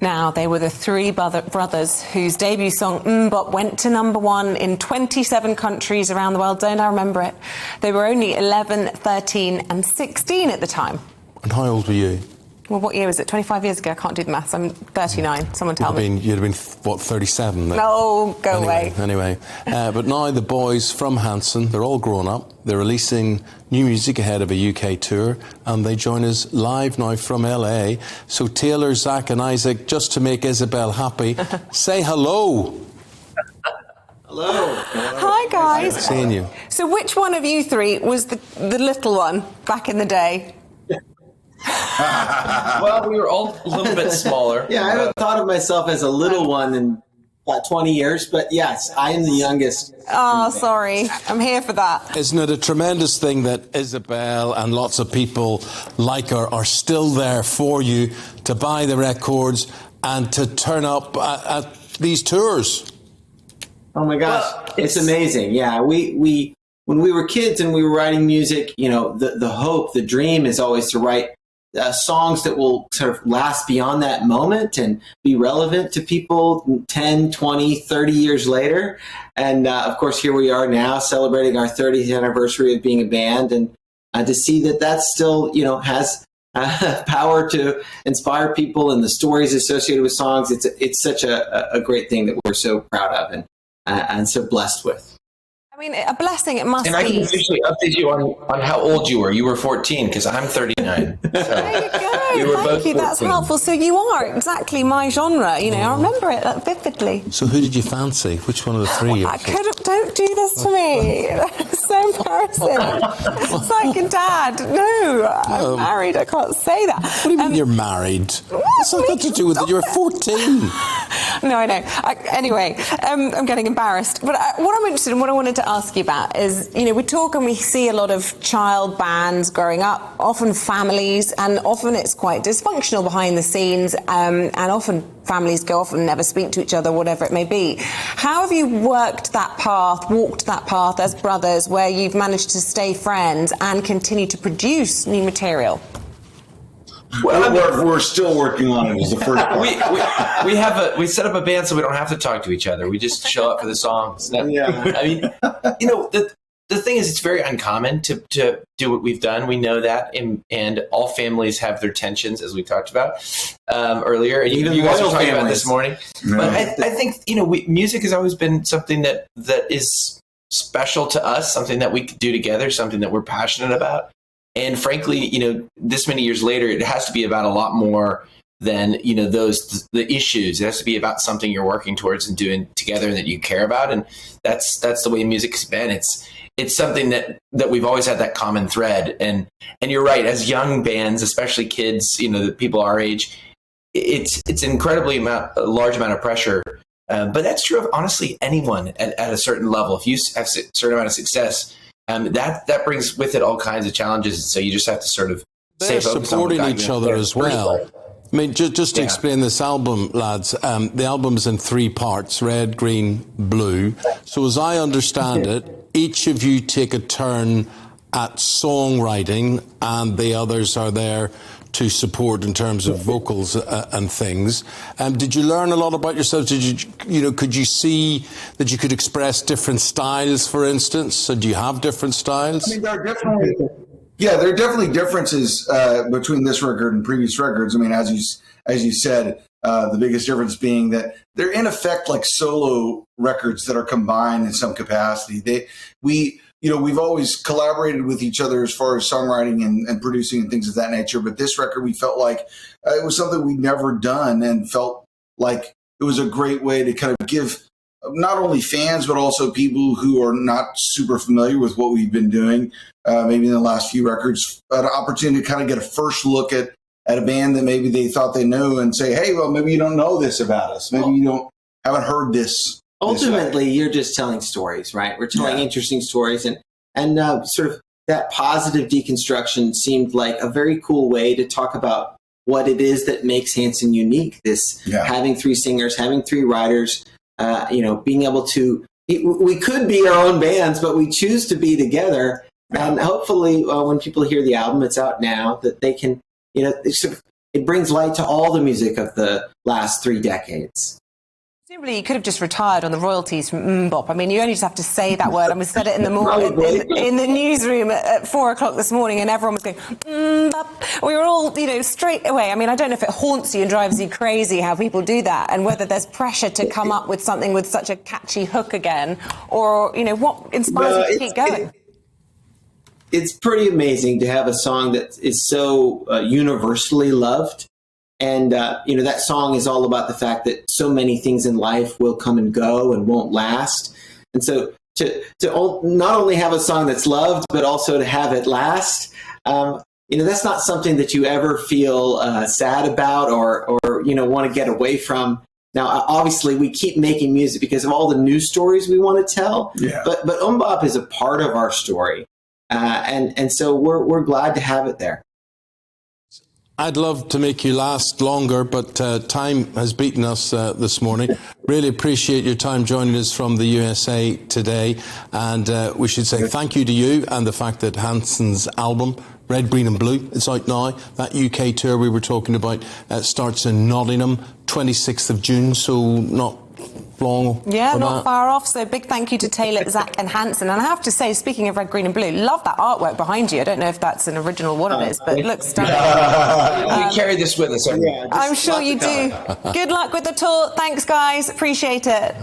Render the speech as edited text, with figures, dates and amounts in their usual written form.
Now, they were the three brothers whose debut song, Mbop, went to #1 in 27 countries around the world. Don't I remember it? They were only 11, 13 and 16 at the time. And how old were you? Well, what year was it? 25 years ago? I can't do the maths. I'm 39. Someone tell me. You'd have been, what, 37 then? No, go away. Anyway, but now the boys from HANSON, they're all grown up. They're releasing new music ahead of a UK tour, and they join us live now from LA. So Taylor, Zach and Isaac, just to make Isabel happy, say hello. Hello. Hi, guys. Nice seeing you. So which one of you three was the little one back in the day? Well, we were all a little bit smaller. Yeah, I haven't thought of myself as a little one in about 20 years, but yes, I am the youngest. Oh, sorry. I'm here for that. Isn't it a tremendous thing that Isabel and lots of people like her are still there for you to buy the records and to turn up at these tours? Oh my gosh, it's amazing. Yeah, we when we were kids and we were writing music, you know, the hope, the dream is always to write songs that will sort of last beyond that moment and be relevant to people 10, 20, 30 years later. And of course, here we are now celebrating our 30th anniversary of being a band, and to see that that still, you know, has power to inspire people and the stories associated with songs. It's such a great thing that we're so proud of and so blessed with. I mean, a blessing it must be. And I can officially update you on how old you were. You were 14 because I'm 39. So there you go. we were Thank both you. That's 14. helpful. So you are exactly my genre. You know, I remember it vividly. So who did you fancy? Which one of the three? I could have. Don't do this to me. That's so embarrassing. It's like, Dad, no, I'm married. I can't say that. What do you mean you're married? What's that got to do with it? You're 14. No, I know. Anyway, I'm getting embarrassed. But what I'm interested in, what I wanted to ask you about is, you know, we talk and we see a lot of child bands growing up, often families, and often it's quite dysfunctional behind the scenes, and often families go off and never speak to each other, whatever it may be. How have you walked that path as brothers, where you've managed to stay friends and continue to produce new material? Well, we're still working on it. Is the first part. we set up a band so we don't have to talk to each other. We just show up for the songs. Yeah. I mean, you know, the thing is, it's very uncommon to do what we've done. We know that, and all families have their tensions, as we talked about earlier. And you guys were talking about this morning. No. But I think, you know, music has always been something that is special to us, something that we could do together, something that we're passionate about. And frankly, you know, this many years later, it has to be about a lot more than, you know, the issues. It has to be about something you're working towards and doing together and that you care about. And that's the way music's been. It's something that we've always had that common thread. And you're right, as young bands, especially kids, you know, the people our age, it's incredibly a large amount of pressure. But that's true of honestly anyone at a certain level. If you have a certain amount of success, that brings with it all kinds of challenges. So you just have to sort of stay focused on supporting each other as well. I mean, just to explain this album, lads, the album's in 3 parts, red, green, blue. So as I understand it, each of you take a turn at songwriting and the others are there to support in terms of vocals and things. Did you learn a lot about yourselves? Could you see that you could express different styles, for instance? So do you have different styles? I mean, there are definitely differences between this record and previous records. I mean, as you said, the biggest difference being that they're in effect like solo records that are combined in some capacity. We've always collaborated with each other as far as songwriting and producing and things of that nature. But this record, we felt like it was something we'd never done, and felt like it was a great way to kind of give not only fans, but also people who are not super familiar with what we've been doing, maybe in the last few records, an opportunity to kind of get a first look at a band that maybe they thought they knew and say, hey, well, maybe you don't know this about us. Maybe you haven't heard this. Ultimately, you're just telling stories, right? We're telling interesting stories, and sort of that positive deconstruction seemed like a very cool way to talk about what it is that makes HANSON unique. This having 3 singers, having 3 writers, being able to. We could be our own bands, but we choose to be together. And hopefully, when people hear the album, it's out now, that they can, sort of it brings light to all the music of the last 3 decades. Presumably, you could have just retired on the royalties from MMMBop. I mean, you only just have to say that word, and we said it in the morning in the newsroom at 4 o'clock this morning, and everyone was going MMMBop. We were all, straight away. I mean, I don't know if it haunts you and drives you crazy how people do that, and whether there's pressure to come up with something with such a catchy hook again, or what inspires you to keep going. It's pretty amazing to have a song that is so universally loved. And, that song is all about the fact that so many things in life will come and go and won't last. And so to not only have a song that's loved, but also to have it last, that's not something that you ever feel sad about or want to get away from. Now, obviously, we keep making music because of all the news stories we want to tell. Yeah. But MMMBop is a part of our story. And so we're glad to have it there. I'd love to make you last longer, but time has beaten us this morning. Really appreciate your time joining us from the USA today. And we should say thank you to you and the fact that HANSON's album, Red, Green and Blue, it's out now. That UK tour we were talking about starts in Nottingham, 26th of June, so not long. Yeah, not far off. So big thank you to Taylor, Zach and HANSON. And I have to say, speaking of Red, Green and Blue, love that artwork behind you. I don't know if that's an original one of it is, but it looks stunning. We carry this with us. I'm sure you do. Good luck with the tour. Thanks, guys. Appreciate it.